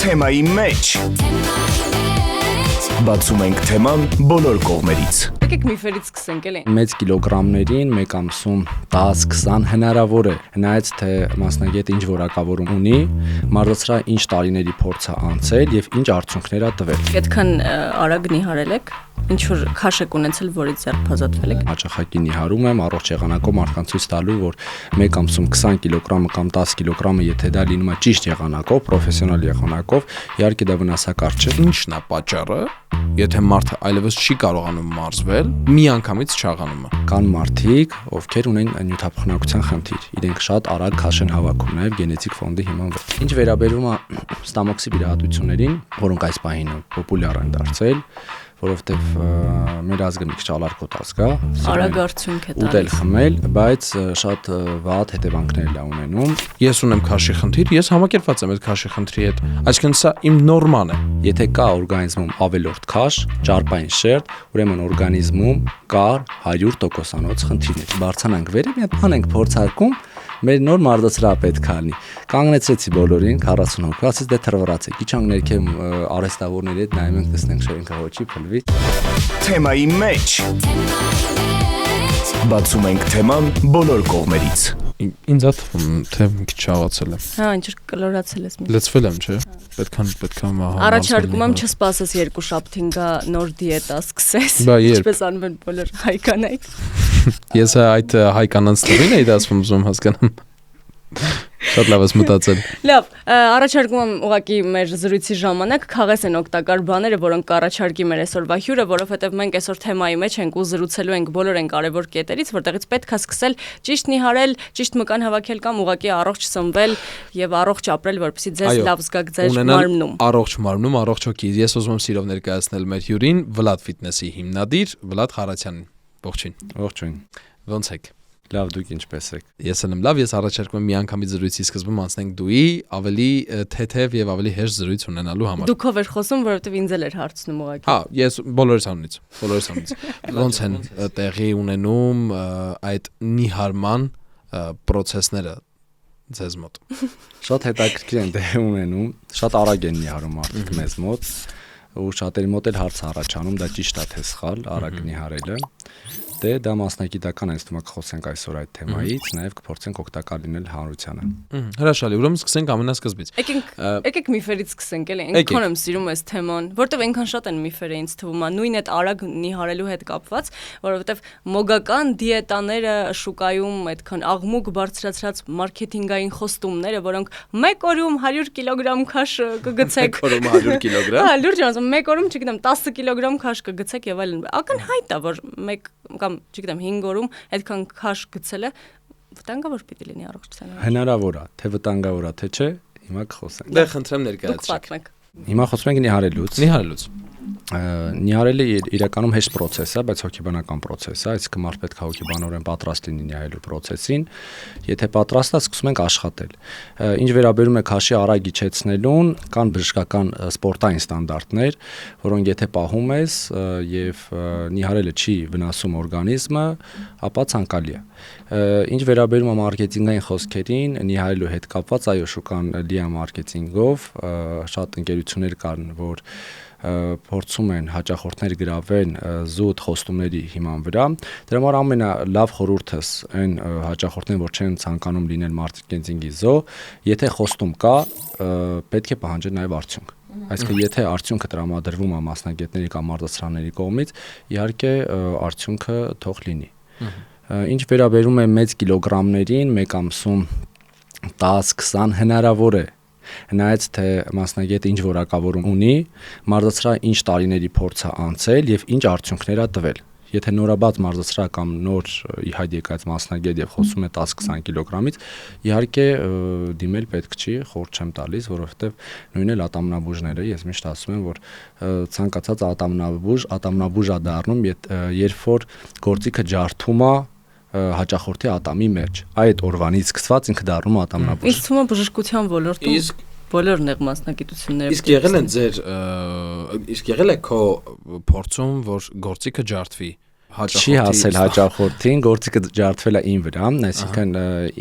Թեմայի մեջ բացում ենք թեման բոլոր կողմերից։ Եկեք միֆերից սկսենք էլի։ Մեծ կիլոգրամներին մեկ ամսում 10-20 հնարավոր է։ Հնայած թե մասնագետը ինչ որակավորում ունի, մարդասրահ ինչ տարիների փորձ է անցել եւ ինչ արդյունքներ է տվել։ Այդքան արագ նիհարել եք, ինչ որ քաշ եք ունեցել, որից ձերբազատվել եք։ Հաճախակի նիհարում եմ առողջ եղանակով մարդկանց ցույց տալու, որ մեկ ամսում 20 կիլոգրամը կամ 10 կիլոգրամը, եթե դա լինում է ճիշտ եղանակով, պրոֆեսիոնալ եղանակով, իհարկե դա վնասակար չէ։ Ինչն է պատճառը, եթե մարդը այլևս չի կարողանում մարզվել, միանգամից չաղանում է։ Կան մարդիկ, ովքեր ունեն նյութափոխանակության խնդիր, իրենք շատ արագ քաշ են հավաքում, նաև գենետիկ ֆոնդի հիման վրա։ Ինչ վերաբերում է ստամոքսի վիրահատություններին, որոնք այս պահին պոպուլյար են դարձել, որովհետև մեր ազգը մի քիչ ալարկոտ ազգ է, արագ արդյունք է տալիս։ Ուտել խմել, բայց շատ վատ հետևանքներ է ունենում։ Ես ունեմ քաշի խնդիր, ես համակերպված եմ այդ քաշի խնդրի հետ։ Այսինքն սա իմ նորման է։ Եթե կա օրգանիզմում ավելորդ քաշ, ճարպային շերտ, ուրեմն օրգանիզմում կար 100%-անոց խնդիրներ։ Բարձրանանք վերը, մի հատ բան ենք փորձարկում, մեր նոր մարդասրահ պետք է լինի։ Կանգնեցրեցի բոլորին 40 հոգի, ասես դե թռվռացեք։ Իջանք ներքև արհեստավորների հետ նայում ենք, տեսնենք շերին կողոչի փլվի։ Թեմայի մեջ բացում ենք թեման բոլոր կողմերից։ Ինձ է թվում, թե մի քիչ չաղացել եմ։ Հա, ինչ որ կլորացել ես մի։ Լցվել եմ, չէ՞։ Պետք է Առաջարկում եմ չսպասես 2 շաբթին գա նոր դիետա սկսես։ Ինչպես անում են բոլոր հայ կանայք։ Ես այդ հայ կանանց տվին էի դասում ուզում հասկանամ։ Շատ լավ ես մտածել։ Լավ, առաջարկում եմ ուղղակի մեր զրույցի ժամանակ քաղես են օգտակար բաները, որոնք կառաջարկի մեր այսօրվա հյուրը, որովհետև մենք այսօր թեմայի մեջ ենք ու զրուցելու ենք բոլոր այն կարևոր կետերից, որտեղից պետք է սկսել ճիշտ նիհարել, ճիշտ մկան հավաքել կամ ուղղակի առողջ սնվել եւ առողջ ապրել, որպեսզի ձեզ լավ զգաք ձեր մարմնում։ Առողջ մարմնում, առողջ հոգի։ Ես ուզում եմ սիրով ներկայացնել մեր հյուրին, Վլադ Ֆիթնեսի հիմնադիր Վլադ Խարատյանին։ Ողջույն։ Ողջույն։ Ոնց եք։ Լավ, դուք ինչպես եք։ Ես եմ լավ, ես առաջարկում եմ միանգամից զրույցի սկզբում անցնենք դուի ավելի թեթև եւ ավելի հեշտ զրույց ունենալու համար։ Դուք ով եք խոսում, որովհետեւ ինձ էլ էր հարցնում ուղղակի։ Հա, ես բոլորից անունից։ Ոնց են տեղի ունենում այդ նիհարման process-ները ձեզ մոտ։ Շատ հետաքրքիր են տեղի ունենում, շատ արագ են նիհարում մարդիկ մեզ մոտ, ու շատերի մոտ էլ հարց առաջանում, դա ճիշտ է թե սխալ, արագ նիհարելը։ Դե դա մասնագիտական ինձ թվում է կխոսենք այսօր այդ թեմայից, նաև կփորձենք օգտակար լինել հանրությանը։ Հրաշալի, ուրեմն սկսենք ամենասկզբից։ Եկեք միֆերից սկսենք, էլի, այնքան եմ սիրում այս թեման, որտեվ այնքան շատ են միֆերը ինձ թվում է, նույն այդ արագ նիհարելու հետ կապված, որովհետև մոգական դիետաները շուկայում այդքան աղմուկ բարձրացրած մարքեթինգային խոստումները, որոնք մեկ օրում 100 կիլոգրամ քաշ կգցեք։ Մեկ օրում 100 կիլոգրամ։ Հա, լուրջ ասում, մեկ օրում, չգիտեմ, 10 կիլոգրամ քաշ կգցեք եւ այլն։ Ակնհայտ է, որ մեկ կամ չգիտեմ 5 օրում այդքան քաշ գցելը վտանգավոր պիտի լինի առողջության։ Հնարավոր է, թե վտանգավոր է, թե չէ, հիմա կխոսենք։ Դե խնդրեմ ներկայացրեք։ Հիմա խոսում ենք նիհարելուց։ Նիհարելը իրականում հեշտ process է, բայց հոգեբանական process է, այսինքն մարդ պետք է հոգեբանորեն պատրաստ լինի նիհարելու process-ին։ Եթե պատրաստ է, սկսում ենք աշխատել։ Ինչ վերաբերում է քաշի արագ իջեցնելուն, կան բժշկական սպորտային ստանդարտներ, որոնք եթե պահում ես եւ նիհարելը չի վնասում օրգանիզմը, ապա ցանկալի է։ Ինչ վերաբերում է մարքեթինգային խոսքերին, նիհարելու հետ կապված, այո, շուկան լի է մարքեթինգով, շատ ընկերություններ կան, որ փորձում են հաճախորդներ գրավել զուտ խոստումների հիման վրա։ Դրա համար ամենալավ խորհուրդս այն հաճախորդներին, որ չեն ցանկանում լինել մարքեթինգի զո, եթե խոստում կա, պետք է պահանջել նաև արդյունք։ Այսինքն եթե արդյունքը տրամադրվում է մասնագետների կամ մարդասրահների կողմից, իհարկե արդյունքը թող լինի։ Ինչ վերաբերում է մեծ կիլոգրամներին, մեկ ամսում 10-20 հնարավոր է։ Հնայած թե մասնագետը ինչ որակավորում ունի, մարդասրահ ինչ տարիների փորձ է անցել եւ ինչ արդյունքներ է տվել։ Եթե նորաբաց մարզասրահ կամ նոր ի հայտ եկած մասնագետ եւ խոսում է 10-20 կիլոգրամից, իհարկե դիմել պետք չի, խորհուրդ չեմ տալիս, որովհետեւ նույնն էլ ատամնաբուժները, ես միշտ ասում եմ, որ ցանկացած ատամնաբուժ է դառնում, երբ որ գործիքը ջարդում է հաճախորդի ատամի մեջ։ Այդ օրվանից սկսված ինքը դառնում է ատամնաբուժ։ Իսկ թվում է բժշկության ոլորտում բոլոր նեղ մասնագիտությունները։ Իսկ եղել է քո փորձում, որ գործիքը ջարդվի չի հասել հաճախորդին, գործիքը ջարդվել է իմ վրա, այսինքն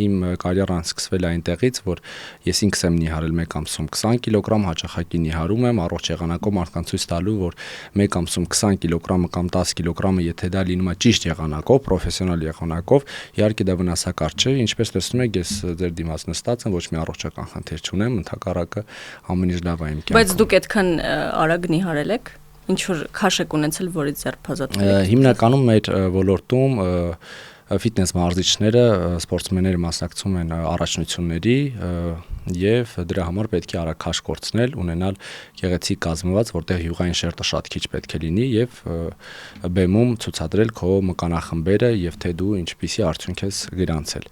իմ կարիերան սկսվել է այնտեղից, որ ես ինքս եմ նիհարել մեկ ամսում 20 կիլոգրամ, հաճախակի նիհարում եմ, առողջ եղանակով մարդկանց ցույց տալու, որ մեկ ամսում 20 կիլոգրամը կամ 10 կիլոգրամը, եթե դա լինում է ճիշտ եղանակով, պրոֆեսիոնալ եղանակով, իհարկե դա վնասակար չէ, ինչպես տեսնում եք, ես ձեր դիմաց նստած եմ, ոչ մի առողջական խնդիր չունեմ, ընդհակառակը ամեն ինչ լավ է իմ կյանքում։ Բայց դուք այդքան արագ նիհարել եք, ինչ որ քաշ եք ունեցել, որից ձերբազատվել եք։ Հիմնականում մեր ոլորտում ֆիթնես մարզիչները, սպորտսմենները մասնակցում են առաջնությունների եւ դրա համար պետք է արագ քաշ կորցնել, ունենալ գեղեցիկ կազմված, որտեղ յուղային շերտը շատ քիչ պետք է լինի եւ բեմում ցուցադրել քո մկանախմբերը եւ թե դու ինչպիսի արդյունք ես գրանցել։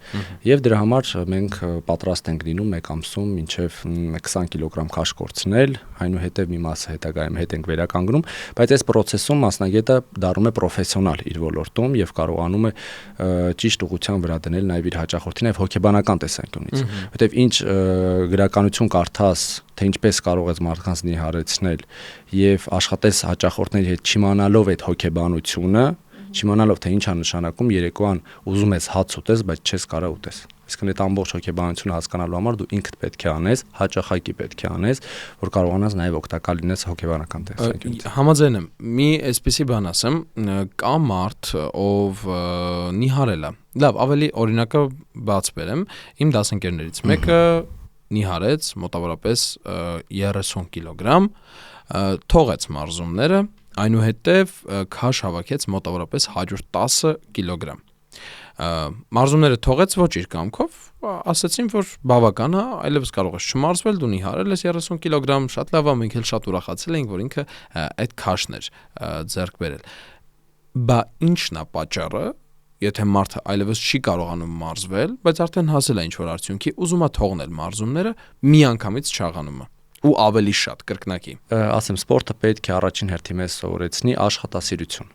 Եվ դրա համար մենք պատրաստ ենք լինում մեկ ամսում մինչեւ 20 կիլոգրամ քաշ կորցնել, այնուհետեւ մի մասը հետագայում հետ ենք վերականգնում, բայց այս process-ում մասնագետը դառնում է պրոֆեսիոնալ իր ոլորտում եւ կարողանում է ճիշտ ուղղության վրա դնել նաև իր հաճախորդին եւ հոգեբանական տեսանկյունից, որտեւ ինչ գրականություն կարդաս, թե ինչպես կարող ես մարդկանց նիհարեցնել եւ աշխատես հաճախորդների հետ չիմանալով այդ հոգեբանությունը, չիմանալով թե ինչ է նշանակում երեկոյան ուզում ես հաց ուտես, բայց չես կարող ուտես։ Այսինքն այդ ամբողջ հոգեբանությունը հասկանալու համար դու ինքդ պետք է անես, հաճախակի պետք է անես, որ կարողանաս նաև օգտակար լինես հոգեբանական տեսանկյունից։ Համաձայն եմ։ Մի այսպիսի բան ասեմ, կա մարդ, ով նիհարել է։ Լավ, ավելի օրինակը բաց բերեմ։ Իմ դասընկերներից մեկը նիհարեց մոտավորապես 30 կիլոգրամ, թողեց մարզումները, այնուհետև քաշ հավաքեց մոտավորապես 110 կիլոգրամ։ Մարզումները թողեց ոչ իր կամքով, ասացին, որ բավական է, այլևս կարող ես չմարզվել, դու նիհարել ես 30 կիլոգրամ, շատ լավ է, մենք էլ շատ ուրախացել էինք, որ ինքը այդ քաշն էր ձեռք բերել։ Բա ի՞նչն է պատճառը, եթե մարդը այլևս չի կարողանում մարզվել, բայց արդեն հասել է ինչ-որ արդյունքի, ուզում է թողնել մարզումները, միանգամից չաղանում է ու ավելի շատ կրկնակի։ Ասեմ, սպորտը պետք է առաջին հերթին մեզ սովորեցնի աշխատասիրություն։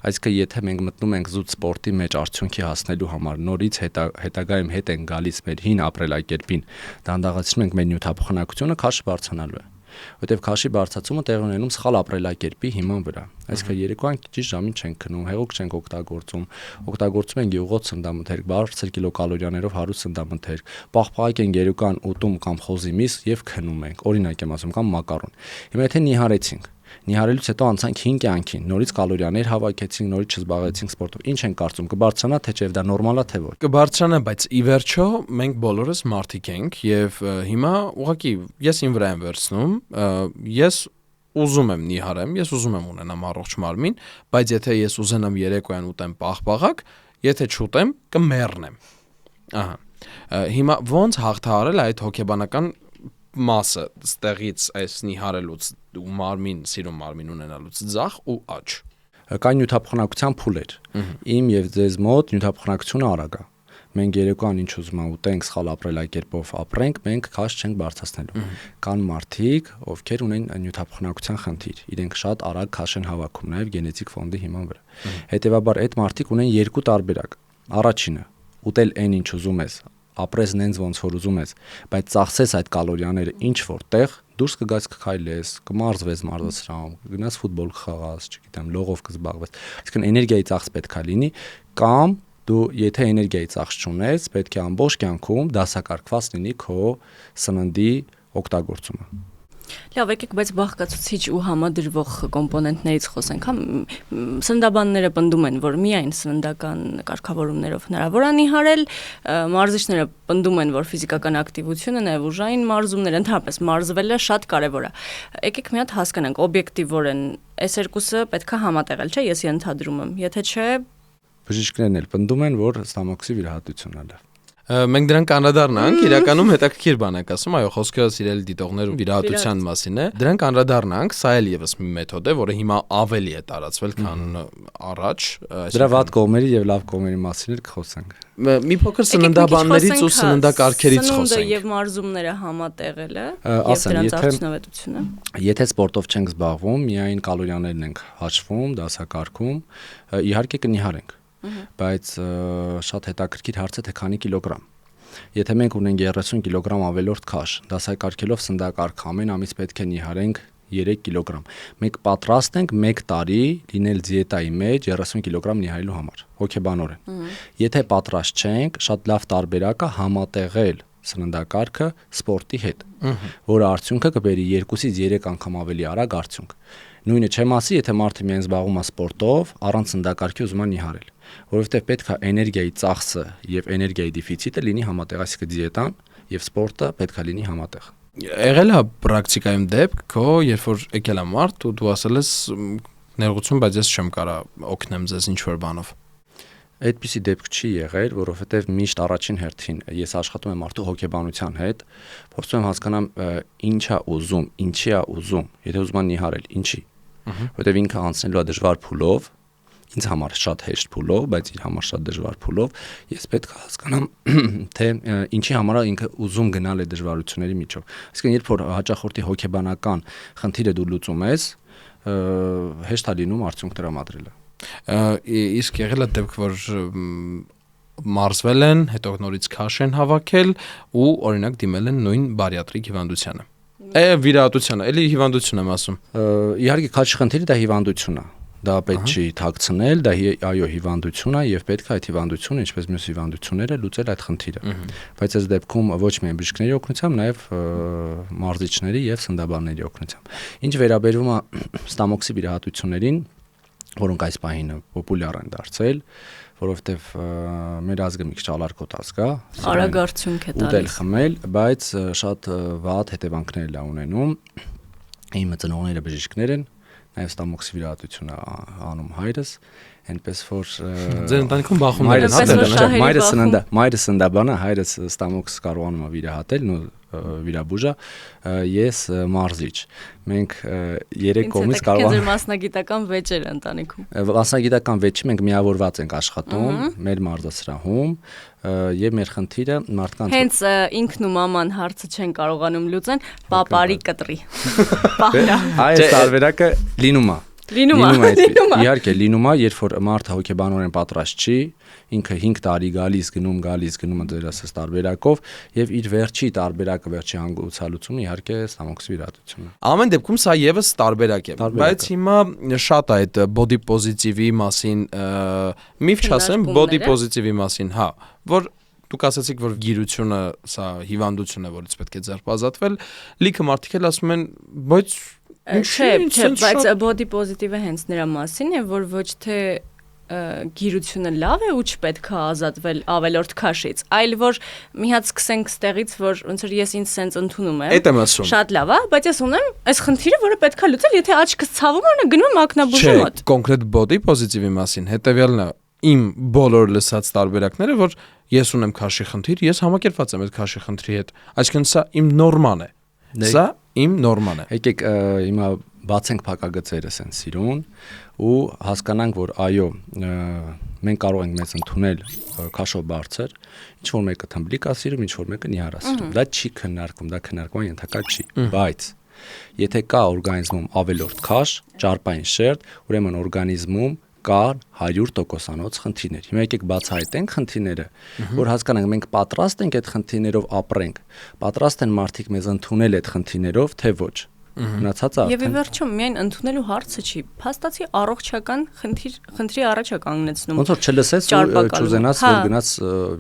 Այսինքն եթե մենք մտնում ենք զուտ սպորտի մեջ արդյունքի հասնելու համար, նորից հետագայում հետ են գալիս մեր հին ապրելակերպին, դանդաղացնում ենք մեր նյութափոխանակությունը, քաշը բարձրանալու է։ Որտեվ քաշի բարձրացումը տեղի ունենում սխալ ապրելակերպի հիման վրա։ Այսինքն երեկոյան ճիշտ ժամին չենք քնում, հեղուկ չենք օգտագործում ենք գյուղոտ սննդամթերք, բարձր կիլոկալորիաներով հարուստ սննդամթերք, պաղպաղակ ենք երեկոյան ուտում կամ խոզի միս եւ քնում ենք, օրինակ եմ ասում, կամ մակարոն։ Հիմա եթե նիհարեցինք, նիհարելուց հետո անցանք 5 կյանքին, նորից կալորիաներ հավաքեցինք, նորից չզբաղեցինք սպորտով։ Ինչ ենք կարծում, կբարձրանա թե չէ, դա նորմալ է թե ոչ։ Կբարձրանա, բայց ի վերջո մենք բոլորս մարդիկ ենք եւ հիմա ուղղակի ես իմ վրա եմ վերցնում, ես ուզում եմ նիհարեմ, ես ուզում եմ ունենամ առողջ մարմին, բայց եթե ես ուզենամ երեկոյան ուտեմ պաղպաղակ, եթե չուտեմ, կմեռնեմ։ Ահա։ Հիմա ոնց հաղթահարել այդ հոգեբանական մասը ստեղից այս նիհարելուց ու մարմին, սիրուն մարմին ունենալուց ձախ ու աճ։ Կան նյութափոխանակության փուլեր։ Իմ եւ ձեզ մոտ նյութափոխանակությունը արագ է։ Մենք երեկոյան ինչ ուզում ենք ուտենք, սխալ ապրելակերպով ապրենք, մենք քաշ չենք բարձրացնելու։ Կան մարդիկ, ովքեր ունեն նյութափոխանակության խնդիր, իրենք շատ արագ քաշ են հավաքում, նաեւ գենետիկ ֆոնդի հիման վրա։ Հետևաբար այդ մարդիկ ունեն երկու տարբերակ։ Առաջինը՝ ուտել այն ինչ ուզում ես, ապրես նենց ոնց որ ուզում ես, բայց ծախսես այդ կալորիաները ինչ որտեղ, դուրս կգաս կքայլես, կմարզվես մարզասրահում, կգնաս ֆուտբոլ կխաղաս, չգիտեմ, լողով կզբաղվես։ Այսինքն էներգիայի ծախս պետք է լինի, կամ դու եթե էներգիայի ծախս չունես, պետք է ամբողջ կյանքում դասակարգված լինի քո սննդի օգտագործումը։ Լավ, եկեք, բայց բաղկացուցիչ ու համադրվող կոմպոնենտներից խոսենք, հա, սննդաբանները պնդում են, որ միայն սննդական կարգավորումներով հնարավոր է նիհարել, մարզիչները պնդում են, որ ֆիզիկական ակտիվությունը, նաև ուժային մարզումները, ընդհանրապես մարզվելը շատ կարևոր է։ Եկեք մի հատ հասկանանք, օբյեկտիվորեն այս երկուսը պետք է համատեղել, չէ՞, ես ենթադրում եմ, եթե չէ, բժիշկներն էլ պնդում են, որ ստամոքսի վիրահատությունն է լավ։ Մենք դրան կանդրադառնանք, իրականում հետաքրքիր բան եք ասում, այո, խոսքը սիրելի դիտողներ վիրահատության մասին է։ Դրան կանդրադառնանք, սա էլ եւս մի մեթոդ է, որը հիմա ավելի է տարածվել, քան առաջ։ Դրա վատ կողմերի եւ լավ կողմերի մասին էլ կխոսենք։ Մի փոքր սննդաբաններից ու սննդակարգերից խոսենք։ Սնունդը եւ մարզումները համատեղելը եւ դրանց արդյունավետությունը։ Եթե սպորտով չենք զբաղվում, միայն կալորիաներն ենք հաշվում, դասակարգում, իհարկե կնիհարենք։ Բայց շատ հետաքրքիր հարց է թե քանի կիլոգրամ։ Եթե մենք ունենք 30 կիլոգրամ ավելորդ քաշ, դասակարգելով սննդակարգ ամեն ամիս պետք է նիհարենք 3 կիլոգրամ։ Մենք պատրաստ ենք 1 տարի լինել դիետայի մեջ 30 կիլոգրամ նիհարելու համար, հոգեբանորեն։ Եթե պատրաստ չենք, շատ լավ տարբերակ է համատեղել սննդակարգը սպորտի հետ, որը արդյունքը կբերի 2-ից 3 անգամ ավելի արագ արդյունք։ Նույնը չեմ ասի, եթե մարդը միայն զբաղվում է սպորտով, առանց սննդակարգի ուզում է նիհարել, որովհետև պետք է էներգիայի ծախսը եւ էներգիայի դեֆիցիտը լինի համատեղ, այսինքն դիետան եւ սպորտը պետք է լինի համատեղ։ Եղել է պրակտիկայում դեպք, քո երբ որ եկել է մարդ ու դու ասել ես ներողություն, բայց ես չեմ կարա օգնեմ ձեզ ինչ որ բանով։ Այդպիսի դեպք չի եղել, որովհետև միշտ առաջին հերթին ես աշխատում եմ մարդու հոգեբանության հետ, փորձում եմ հասկանամ ինչ է ուզում, ինչի է ուզում, եթե ուզում է նիհարել, ինչի։ Որովհետև ինքը անցնելու է դժվար փուլով, ինձ համար շատ հեշտ փուլով, բայց իր համար շատ դժվար փուլով, ես պետք է հասկանամ, թե ինչի համար ինքը ուզում գնալ այդ դժվարությունների միջով։ Այսինքն երբ որ հաճախորդի հոգեբանական խնդիրը դու լուծում ես, հեշտ է լինում արդյունք տրամադրելը։ Իսկ եղել է դեպք, որ մարզվել են, հետո նորից քաշ են հավաքել ու օրինակ դիմել են նույն բարիատրիկ հիվանդությանը։ Վիրահատությանը, էլի հիվանդություն եմ ասում։ Իհարկե քաշի խնդիրը դա հիվանդություն է։ Դա պետք չի թաքցնել, դա այո հիվանդություն է եւ պետք է այդ հիվանդությունը, ինչպես մյուս հիվանդությունները, լուծել այդ խնդիրը։ Բայց այս դեպքում ոչ միայն բժիշկների օգնությամբ, նաեւ մարզիչների եւ սննդաբանների օգնությամբ։ Ինչ վերաբերում է ստամոքսի վիրահատություններին, որոնք այս պահին պոպուլյար են դարձել, որովհետեւ մեր ազգը մի քիչ ալարկոտ ազգ է, արագ արդյունք է տալիս։ Ուտել խմել, բայց շատ վատ հետևանքներ է ունենում։ Իմ ծնողները բժիշկներ են, նաև ստամոքսի վիրահատություն է անում հայրս, այնպես որ ձեր ընտանիքում բախում են, մայրս սննդաբան է, հայրս ստամոքս կարողանում է վիրահատել, վիրաբուժա, ես մարզիչ։ Մենք 3 կողմից կարող ենք մասնագիտական վեճեր ընտանիքում։ Մասնագիտական վեճի մենք միավորված ենք աշխատում մեր մարզասրահում եւ մեր խնդիրը մարդկանց հենց ինքն ու մաման հարցը չեն կարողանում լուծեն, պապարի կտրի։ Այս տարբերակը լինում է։ Լինում է։ Իհարկե լինում է, երբ որ մարդը հոգեբանորեն պատրաստ չի, ինքը 5 տարի գալիս գնում դեր ասած տարբերակով եւ իր վերջի տարբերակը վերջի հանգուցալուծումը իհարկե ստամոքսի վիրահատությունն է։ Ամեն դեպքում սա եւս տարբերակ է, բայց հիմա շատ է այդ body positive-ի մասին, միֆ չասեմ, body positive-ի մասին, հա, որ դուք ասացիք, որ գիրությունը սա հիվանդություն է, որից պետք է ձերբազատվել, լիքը մարդիկ էլ ասում են, բայց Չէ, բայց body positive-ը հենց նրա մասին է, որ ոչ թե գիրությունը լավ է ու չպետք է ազատվել ավելորդ քաշից, այլ որ մի հատ սկսենք ստեղից, որ ոնց որ ես ինձ սենց ընդունում եմ։ Այդ եմ ասում։ Շատ լավ է, բայց ես ունեմ այս խնդիրը, որը պետք է լուծել, եթե աչքս ցավում է, գնում եմ ակնաբուժի մոտ։ Չէ, կոնկրետ body positive-ի մասին հետեւյալն է իմ բոլոր լսած տարբերակները, որ ես ունեմ քաշի խնդիր, ես համակերպված եմ այդ քաշի խնդրի հետ, այսինքն սա իմ նորման է։ Սա իմ նորման է։ Եկեք հիմա բացենք փակագծերը սենց սիրուն ու հասկանանք, որ այո, մենք կարող ենք մեզ ընդունել քաշով բարձր, ինչ որ մեկը թմբլիկ է սիրում, ինչ որ մեկը նիհար է սիրում։ Դա չի քննարկվում, դա քննարկման ենթակա չի, բայց եթե կա օրգանիզմում ավելորդ քաշ, ճարպային շերտ, ուրեմն օրգանիզմում կան 100%-անոց խնդիրներ։ Հիմա եկեք բացահայտենք խնդիրները, որ հասկանանք մենք պատրաստ ենք այդ խնդիրներով ապրենք, պատրաստ են մարդիկ մեզ ընդունել այդ խնդիրներով, թե ոչ։ Մնացածը Եվ ի վերջո միայն ընդունելու հարցը չի, փաստացի առողջական խնդրի առաջ է կանգնեցնում։ Ոնց որ չլսես ու չուզենաս որ գնաց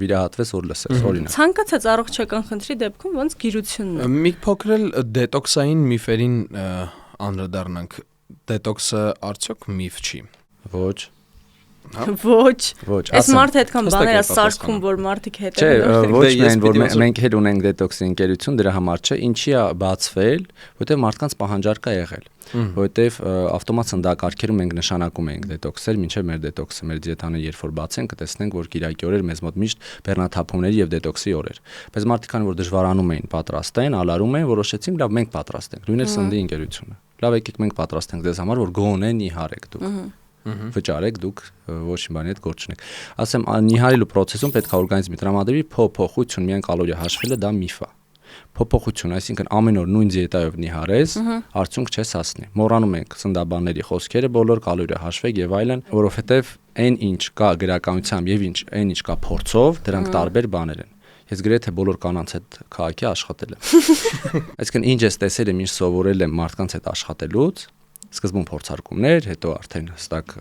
վիրահատվես որ լսես, օրինակ։ Ցանկացած առողջական խնդրի դեպքում ոնց գիրությունն է։ Մի փոքր էլ դետոքսային միֆերին անդրադառնանք։ Դետոքսը արդյոք միֆ չի։ Ոչ։ Ոչ։ Այս մարդը այդքան բաներ է սարքում, որ մարդիկ հետ են։ Չէ, ոչ միայն որ մենք հետ ունենք դետոքսի ընկերություն, դրա համար չէ, ինչի է բացվել, որտեղ մարդկանց պահանջարկ է եղել։ Որտեղ ավտոմատ սննդակարգերում մենք նշանակում ենք դետոքսել, մինչև մեր դետոքսը, մեր դիետանը երբ որ բացենք, կտեսնենք, որ կիրակի օրեր մեզ մոտ միշտ բեռնաթափումների եւ դետոքսի օրեր։ Բայց մարդիկ կան, որ դժվարանում էին պատրաստեն, ալարում էին, որոշեցին, լավ, մենք պատրաստ ենք։ Նույնիսկ սննդի ընկերությունը։ Լավ, եկեք մենք պատրաստ ենք ձեզ համար, որ գոնե նիհարեք դուք։ Վճարեք դուք ոչ մի բանի հետ գործ չունեք։ Ասեմ, նիհարելու process-ում պետք է օրգանիզմի տրամադրվի փոփոխություն, միայն կալորիա հաշվելը դա միֆ է։ Փոփոխություն, այսինքն ամեն օր նույն դիետայով նիհարես, արդյունք չես հասնի։ Մոռանում ենք սննդաբանների խոսքերը, բոլոր կալորիա հաշվեք եւ այլն, որովհետեւ այն ինչ կա գրականությամբ եւ այն ինչ կա փորձով, դրանք տարբեր բաներ են։ Ես գրեթե բոլոր կանանց հետ քաղաքի աշխատել եմ։ Այսինքն ինչ ես տեսել եմ, ինչ սովորել եմ մարդկանց հետ աշխատելուց, սկզբում փորձարկումներ, հետո արդեն հստակ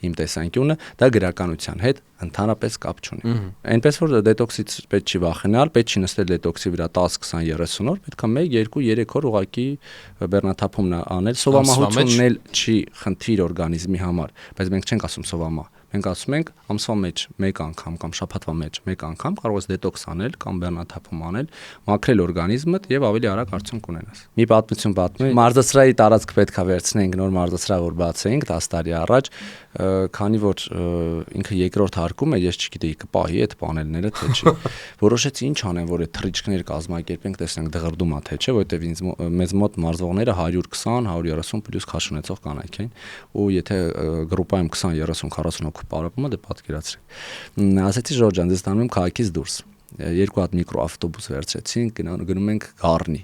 իմ տեսանկյունը, դա գրականության հետ ընդհանրապես կապ չունի։ Այնպես որ դետոքսից պետք չի վախենալ, պետք չի նստել դետոքսի վրա 10, 20, 30 օր, պետք է 1, 2, 3 օր ուղղակի բեռնաթափում անել։ Սովամահությունն էլ չի խնդիր օրգանիզմի համար, բայց մենք չենք ասում սովամահ։ Մենք ասում ենք ամսվա մեջ 1 անգամ կամ շաբաթվա մեջ 1 անգամ կարող ես դետոքս անել կամ բեռնաթափում անել, մաքրել օրգանիզմդ եւ ավելի արագ արդյունք ունենաս։ Մի պատմություն պատմեմ։ Մարզասրահի տարածք պետք է վերցնենք, նոր մարզասրահ որ բացեինք 10 տարի առաջ, քանի որ ինքը երկրորդ հարկում է, ես չգիտեի կպահի այդ պանելները թե չի։ Որոշեցի ինչ անեմ, որ այդ թռիչքներ կազմակերպենք, տեսնենք դղրդում է թե չէ, որովհետեւ ինձ մեզ մոտ մարզողները 120, 130 պլյուս քաշ ունեցող կանայք են, ու եթե գրուպայում 20, 30, 40 հոգու պարապում է, դե պատկերացրեք։ Ասեցի Ժորժ ջան, դες տանում եմ քաղաքից դուրս։ Երկու հատ միկրոավտոբուս վերցրեցինք, գնում ենք Գառնի։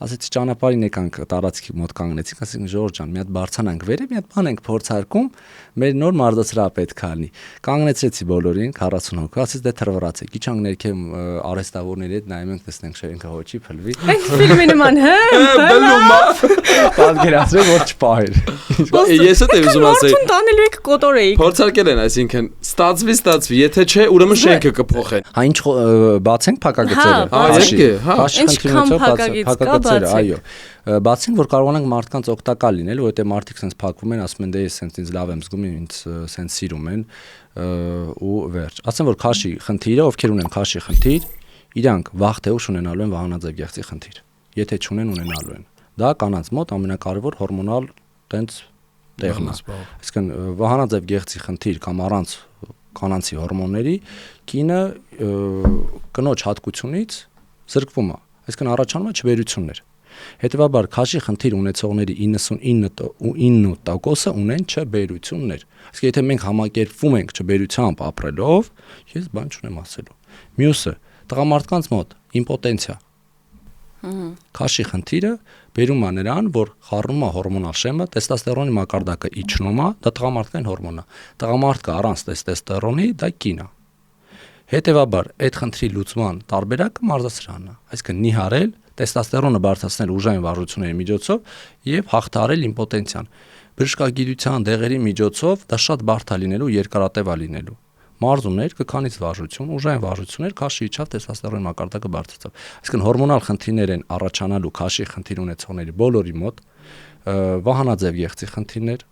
Ասեցի ճանապարհին եկանք տարածքի մոտ կանգնեցինք, ասեցինք Ժորժ ջան, մի հատ բարձրանանք վերև, մի հատ բան ենք փորձարկում, մեր նոր մարզասրահ պետք է լինի։ Կանգնեցրեցի բոլորին 40 հոգու, ասեցի դե թռվրացեք, իջանք ներքև արեստավորների հետ նայում ենք, տեսնենք շենքը հոչի փլվի։ Այդ ֆիլմի նման, հա։ Բլումա։ Պատկերացրեք որ չպահեր։ Ես էլ ուզում ասեի։ Մարդուն տանելու եք կոտորեիք։ Փորձարկել են, այսինքն ստացվի, եթե չէ, ուրեմն շենքը կփոխեն։ Հա ինչ բացենք փակագծերը։ Փակագծերը, այո։ Բացենք, որ կարողանանք մարդկանց օգտակար լինել, որովհետեւ մարդիկ sense փակվում են, ասում են դե ես sense ինձ լավ եմ զգում, ինձ sense սիրում են ու վերջ։ Ասեմ, որ քաշի խնդիրը, ովքեր ունեն քաշի խնդիր, իրանք վաղ թե ուշ ունենալու են վահանաձև գեղձի խնդիր։ Եթե չունեն, ունենալու են։ Դա կանանց մոտ ամենակարևոր հորմոնալ տենց տեղն է։ Այսինքն վահանաձև գեղձի խնդիր կամ առանց կանանցի հորմոնների կինը կնոջ հատկությունից զրկվում է։ Այսինքն առաջանում է չբերություններ։ Հետևաբար քաշի խնդիր ունեցողների 99% ունեն չբերություններ։ Իսկ եթե մենք համակերպվում ենք չբերությամբ ապրելով, ես բան չունեմ ասելու։ Մյուսը տղամարդկանց մոտ իմպոտենցիա։ Քաշի խնդիրը բերում է նրան, որ խառնում է հորմոնալ շեմը, տեստոստերոնի մակարդակը իջնում է, դա տղամարդկային հորմոն է։ Տղամարդկը առանց տեստոստերոնի դա կին է։ Հետևաբար այդ խնդրի լուծման տարբերակը մարզասրահն է։ Այսինքն նիհարել, տեստոստերոնը բարձրացնել ուժային վարժությունների միջոցով եւ հաղթահարել իմպոտենցիան։ Բժշկագիտության դեղերի միջոցով դա շատ բարդ է լինելու, երկարատև է լինելու։ Մարզումներ, կքանից վարժություն, ուժային վարժություններ, քաշի իջավ, տեստոստերոնի մակարդակը բարձրացավ։ Այսինքն հորմոնալ խնդիրներ են առաջանալու քաշի խնդիր ունեցողների բոլորի մոտ, վահանաձև գեղձի խնդիրներ,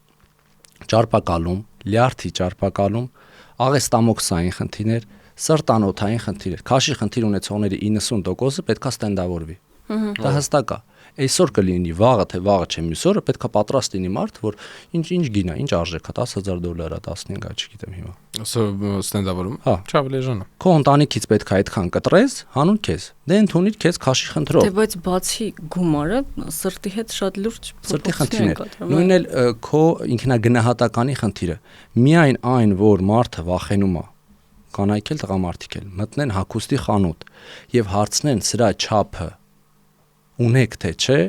ճարպակալում, լյարդի ճարպակալում, աղեստամոքսային խնդիրներ, սրտանոթային խնդիրներ։ Քաշի խնդիր ունեցողների 90%-ը պետքա ստենդավորվի։ Դա հստակ է։ Այսօր կլինի, վաղը թե վաղը չէ, մյուս օրը պետքա պատրաստ լինի մարդ, որ ինչ գին է, ինչ արժեք է, $10,000 է, 15, չգիտեմ հիմա։ Ստենդավորում։ Հա, չավելի էժան է։ Քո ընտանիքից պետքա այդքան կտրես, հանուն քեզ։ Դե ընդունիր քեզ քաշի խնդրով։ Դե բայց բացի գումարը սրտի հետ շատ լուրջ սրտի խնդիրներ։ Նույնն էլ քո ինքնագնահատականի խնդիրը։ Միայն այն, որ մարդը վախենում է, կանայք էլ տղամարդիկ էլ մտնեն հագուստի խանութ եւ հարցնեն սրա չափը ունեք թե չէ,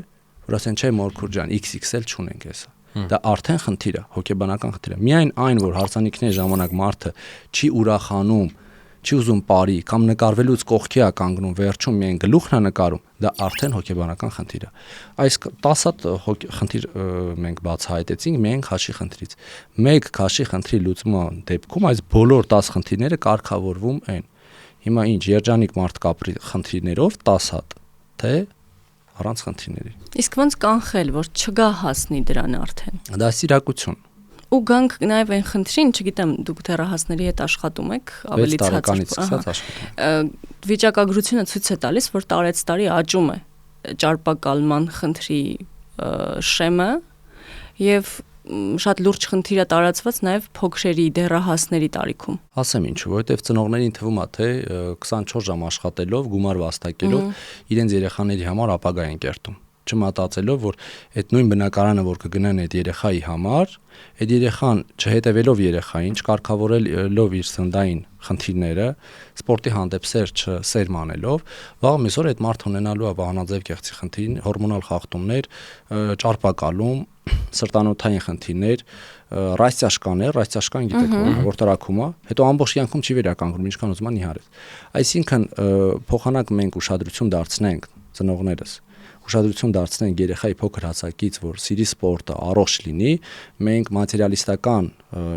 որ ասեն չէ Մորքուր ջան, XXL չունենք էսա։ Դա արդեն խնդիր է, հոգեբանական խնդիր է։ Միայն այն, որ հարցանիքների ժամանակ մարդը չի ուրախանում, չի ուզում բարի կամ նկարվելուց կողքի է կանգնում, վերջում միայն գլուխն է նկարում, դա արդեն հոգեբանական խնդիր է։ Այս 10 հատ խնդիր մենք բացահայտեցինք միայն քաշի խնդրից։ Մեկ քաշի խնդրի լուծման դեպքում այս բոլոր 10 խնդիրները կարգավորվում են։ Հիմա ինչ, երջանիկ մարդ կապրի խնդիրներով 10 հատ, թե առանց խնդիրների։ Իսկ ոնց կանխել, որ չգա հասնի դրան արդեն։ Դա սիրակություն։ Ու գանք նաև այն խնդրին, չգիտեմ, դուք դեռահասների հետ աշխատում եք, ավելի տարեկանից սկսած աշխատում։ Վիճակագրությունը ցույց է տալիս, որ տարեց տարի աճում է ճարպակալման խնդրի շեմը եւ շատ լուրջ խնդիր է տարածված նաև փոքրերի դեռահասների տարիքում։ Ասեմ ինչու, որովհետև ծնողներին թվում է, թե 24 ժամ աշխատելով, գումար վաստակելով իրենց երեխաների համար ապագա են կերտում։ չմտածելով, որ այդ նույն բնակարանը, որ կգնան այդ երեխայի համար, այդ երեխան չհետևելով երեխային, չկարգավորելով իր սննդային խնդիրները, սպորտի հանդեպ սերմանելով, վաղ միսօր այդ մարդը ունենալու է վահանաձև գեղձի խնդիր, հորմոնալ խախտումներ, ճարպակալում, սրտանոթային խնդիրներ, ռասիաշկան գիտեք որ տրակում է, հետո ամբողջ կյանքում չի վերականգնում, ինչքան ուզում է նիհարել։ Այսինքն փոխանակ մենք ուշադրություն դարձնենք ծնողներս, ուշադրություն դարձնենք երեխայի փոքր հասակից, որ սիրի սպորտը առողջ լինի, մենք մատերիալիստական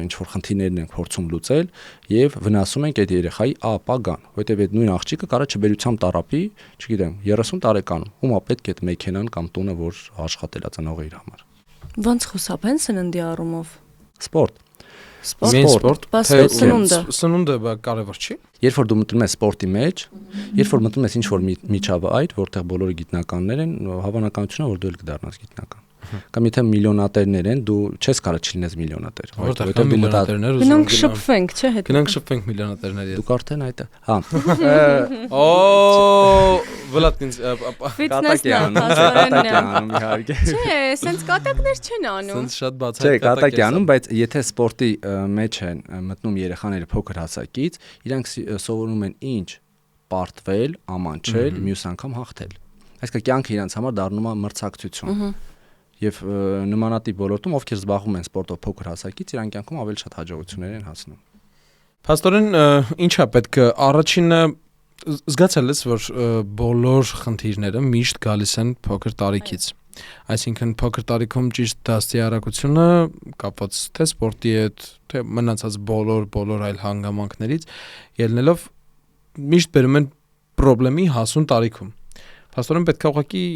ինչ-որ խնդիրներն ենք փորձում լուծել եւ վնասում ենք այդ երեխայի ապագան, որովհետեւ այդ նույն աղջիկը կարա չբերությամբ տարապի, չգիտեմ, 30 տարեկանում, ումա պետք է այդ մեքենան կամ տունը, որ աշխատելա ծնողը իր համար։ Ոնց խուսափեն սննդի առումով։ Սպորտ։ Սպորտ, սնունդը կարևոր չի։ Երբ որ դու մտնում ես սպորտի մեջ, երբ որ մտնում ես ինչ-որ միջավայր, որտեղ բոլորը գիտնականներ են, հավանականությունն է, որ դու էլ կդառնաս գիտնական։ Կամ եթե միլիոնատերներ են, դու չես կարող չլինես միլիոնատեր, որովհետև դու միլիոնատերներ գնանք շփվենք, չէ՞ հետ։ Գնանք շփվենք միլիոնատերների հետ։ Դուք արդեն այդ հա։ Օ, վլատինս Ֆիթնեսն կատակյանում իհարկե։ Չէ, սենց կատակներ չեն անում։ Սենց շատ բաց Չէ, կատակյանում, բայց եթե սպորտի մեջ են մտնում երեխաները փոքր հասակից, իրանք սովորում են ինչ պարտվել, ամանչել, մյուս անգամ հաղթել։ Այսինքն կյանքը իրանց համար դառնում է մրցակցություն։ Եվ նմանատիպ ոլորտում ովքեր զբաղվում են սպորտով փոքր հասակից, իրանք կյանքում ավելի շատ հաջողություններ են հասնում։ Փաստորեն ինչա պետք է առաջինը զգացել ես, որ բոլոր խնդիրները միշտ գալիս են փոքր տարիքից։ Այսինքն փոքր տարիքում ճիշտ դաստիարակությունը կապված թե սպորտի հետ, թե մնացած բոլոր այլ հանգամանքներից ելնելով միշտ բերում են խնդրի հասուն տարիքում։ Փաստորեն պետք է ուղղակի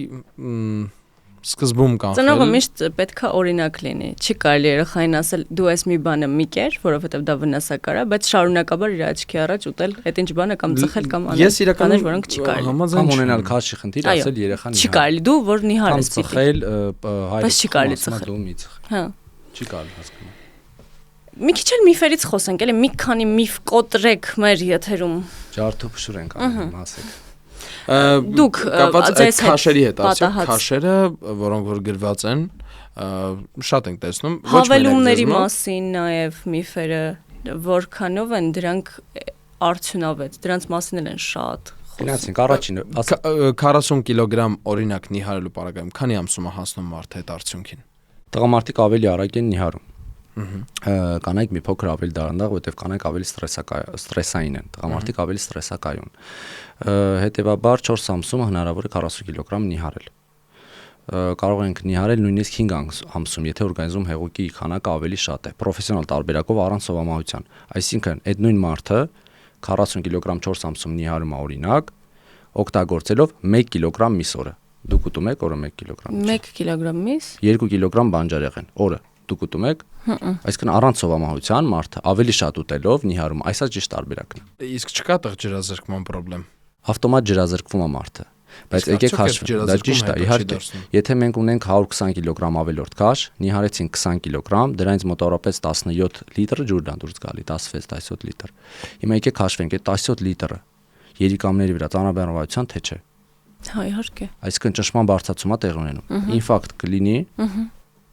սկզբում կանխել։ Ծնողը միշտ պետքա օրինակ լինի։ Չի կարելի երեխային ասել դու այս մի բանը մի կեր, որովհետև դա վնասակար է, բայց շարունակաբար իր աչքի առաջ ուտել այդ ինչ բանը կամ ծխել կամ անել։ Ես իրականում որոնք չի կարելի։ Կամ ունենալ քաշի խնդիր, ասել երեխան չի կարելի, դու որ նիհար ես պիտի։ Ծխել, բայց չի կարելի ծխել։ Դու մի ծխել։ Հա։ Չի կարելի հասկանալ։ Մի քիչ էլ միֆերից խոսենք, էլի մի քանի միֆ կոտրեք մեր եթերում։ Ջարդու փշուրենք անում, ասեք։ Դուք ձեզ քաշերի հետ ասեք, քաշերը, որոնք որ գրված են, շատ ենք տեսնում, ոչ միայն հավելումների մասին նաև միֆերը, որքանով են դրանք արդյունավետ, դրանց մասին են շատ Գնացինք առաջինը 40 կիլոգրամ օրինակ նիհարելու պարագայում քանի ամսում է հասնում մարդը այդ արդյունքին։ Տղամարդիկ ավելի արագ են նիհարում։ Կանայք մի փոքր ավելի դառնալ, որովհետև կանայք ավելի ստրեսային են, տղամարդիկ ավելի ստրեսակայուն։ Հետևաբար 4 ամսում հնարավոր է 40 կիլոգրամ նիհարել։ Կարող ենք նիհարել նույնիսկ 5 ամսում, եթե օրգանիզմում հեղուկի քանակը ավելի շատ է, պրոֆեսիոնալ տարբերակով առանց սովամահության։ Այսինքն, այդ նույն մարդը 40 կիլոգրամ 4 ամսում նիհարում է օրինակ, օգտագործելով 1 կիլոգրամ միս օրը։ Դուք ուտում եք օրը 1 կիլոգրամ։ 1 կիլոգրամ միս, 2 կիլոգրամ բանջարեղեն օրը։ Դուք ուտում եք, այսինքն առանց սովամահության մարդը ավելի շատ ուտելով նիհարում, այս ճիշտ տարբերակն է։ Իսկ չկա տեղ ջրազրկման խնդրեմ։ Ավտոմատ ջրազրկվում է մարդը, բայց եկեք հաշվենք, դա ճիշտ է, իհարկե։ Եթե մենք ունենք 120 կիլոգրամ ավելորդ քաշ, նիհարեցինք 20 կիլոգրամ, դրանից մոտավորապես 17 լիտր ջուր դա դուրս գալի, 16-17 լիտր։ Հիմա եկեք հաշվենք, այդ 17 լիտրը երիկամների վրա ծանրաբեռնվածության թե չէ։ Հա, իհարկե։ Այսինքն ճնշման բարձրացում է տեղ ունենում։ Ինֆարկտ կլինի,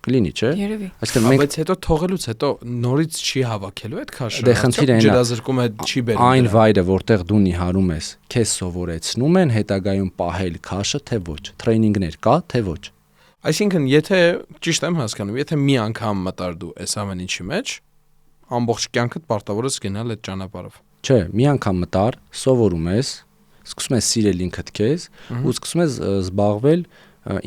չէ։ Երևի։ Այսինքն մենք բայց հետո թողելուց հետո նորից չի հավաքելու այդ քաշը։ Դե խնդիրը այն է, ջրազրկումը չի բերում։ այն վայրը, որտեղ դու նիհարում ես, քեզ սովորեցնում են հետագայում պահել քաշը, թե ոչ։ Տրեյնինգներ կա, թե ոչ։ Այսինքն, եթե ճիշտ եմ հասկանում, եթե մի անգամ մտար դու այս ամեն ինչի մեջ, ամբողջ կյանքդ պարտավոր ես գնալ այդ ճանապարհով։ Չէ, մի անգամ մտար, սովորում ես, սկսում ես սիրել ինքդ քեզ ու սկսում ես զբաղվել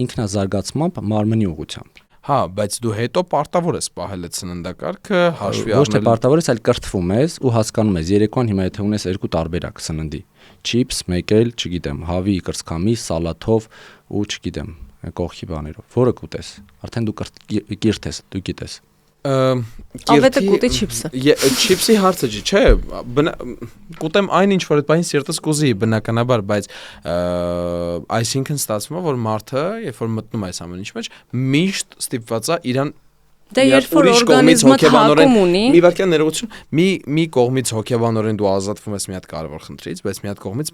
ինքնազարգացմամբ մարմնի ուղղությամբ։ Հա, բայց դու հետո պարտավոր ես պահել այդ սննդակարգը, հաշվի առնել։ Ոչ թե պարտավոր ես, այլ կրթվում ես ու հասկանում ես երեկոյան հիմա եթե ունես երկու տարբերակ սննդի, չիփս, մեկ էլ, չգիտեմ, հավի, կրծքամիս, սալաթով ու չգիտեմ, կողքի բաներով։ Որը կուտես։ Արդեն դու կիրթ ես, դու գիտես։ Ավետը կուտի չիփսը։ Չիփսի հարցը չէ, կուտեմ այն ինչ որ այդ բանի սիրտս կուզի բնականաբար, բայց այսինքն ստացվում է որ մարդը, երբ որ մտնում է այս ամեն ինչի մեջ, միշտ ստիպված է իրան Դե երբ որ օրգանիզմը հակում ունի, մի վարքյան ներողություն, մի կողմից հոգեբանորեն դու ազատվում ես մի հատ կարևոր խնդրից, բայց մի հատ կողմից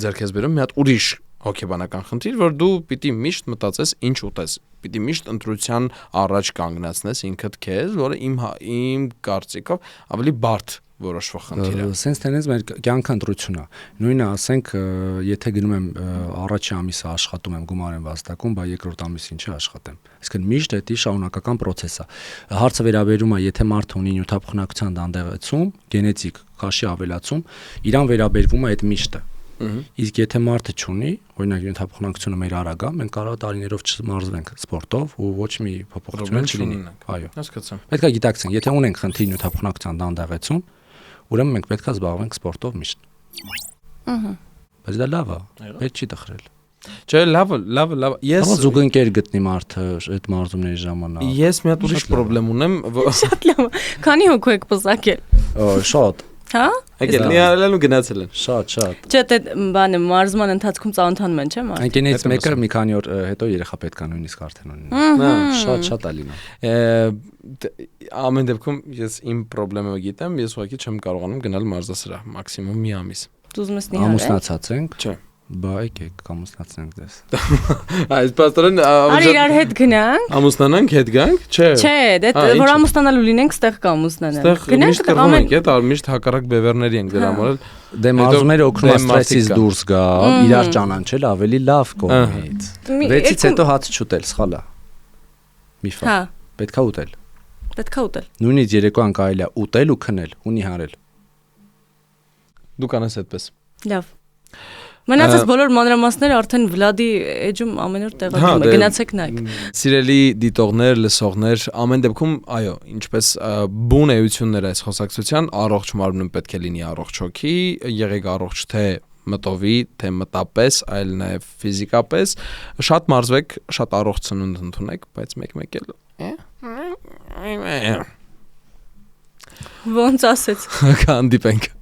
ձեր քեզ բերում մի հատ ուրիշ հոգեբանական խնդիր, որ դու պիտի միշտ մտածես ինչ ուտես, պիտի միշտ ընտրության առաջ կանգնացնես ինքդ քեզ, որը իմ կարծիքով ավելի բարդ որոշվող խնդիր է։ Սենց տենես մեր կյանքը ընտրություն է։ Նույնը ասենք, եթե գնում եմ առաջի ամիսը աշխատում եմ, գումար եմ վաստակում, բայց երկրորդ ամիսին չի աշխատեմ։ Այսինքն միշտ դա շարունակական process է։ Հարցը վերաբերում է, եթե մարդը ունի նյութափոխանակության դանդաղեցում, գենետիկ քաշի ավելացում, իրան վերաբերվում է այդ միշտը։ Իսկ եթե մարդը չունի, օրինակ նյութափոխանակությունը մեր արագ է, մենք կարող տարիներով չմարզվենք սպորտով ու ոչ մի փոփոխություն չլինի։ Այո։ Հասկացա։ Պետք է գիտակցենք, եթե ունենք խնդիր նյութափոխանակության դանդաղեցում, ուրեմն մենք պետք է զբաղվենք սպորտով միշտ։ Բայց դա լավ է, պետք չի տխրել։ Չէ, լավ։ Ես զուգընկեր գտնի մարդը այդ մարզումների ժամանակ։ Ես մի հատ ուրիշ խնդրեմ ունեմ։ Շատ լավ։ Քանի հոգու եք պսակել։ Շատ։ Հա։ Եկել նիարել են ու գնացել են։ Շատ։ Չէ, դե բանը մարզման ընթացքում ծանոթանում են, չէ՞ մարդ։ Անկենից մեկը մի քանի օր հետո երեխա պետք է նույնիսկ արդեն ունի։ Շատ է լինում։ Ամեն դեպքում ես իմ խնդրեմը գիտեմ, ես ուղղակի չեմ կարողանում գնալ մարզասրահ, մաքսիմում մի ամիս։ Դու ուզում ես նիհարել։ Ամուսնացած ենք։ Չէ։ Բա եկեք կամուսնացնենք դες։ Այս պաստորեն Արի իրար հետ գնանք։ ամուսնանանք հետ գանք, չէ։ Չէ, դե որ ամուսնանալու լինենք, ստեղ կամուսնանանք։ Ստեղ միշտ կռվում ենք, դա միշտ հակառակ բևերների ենք դրա համար։ Դե մարզումները օգնում է ստրեսից դուրս գալ, իրար ճանաչել ավելի լավ կողմից։ 6-ից հետո հաց չուտել, սխալ է։ Միֆ է։ Հա։ Պետք է ուտել։ Պետք է ուտել։ Նույնիսկ երեկոյան կարելի է ուտել ու քնել ու նիհարել։ Դու կանես այդպես։ Լավ։ Մնացած բոլոր մանրամասները արդեն Վլադի էջում ամեն օր տեղադրում է։ Գնացեք նայեք։ Սիրելի դիտողներ, լսողներ, ամեն դեպքում, այո, ինչպես բուն էություններ այս խոսակցության, առողջ մարմնում պետք է լինի առողջ հոգի, եղեք առողջ թե մտովի, թե մտապես, այլ նաև ֆիզիկապես, շատ մարզվեք, շատ առողջ ծնունդ ընդունեք, բայց մեկ-մեկ էլ Ոնց ասեց։ կհանդիպենք։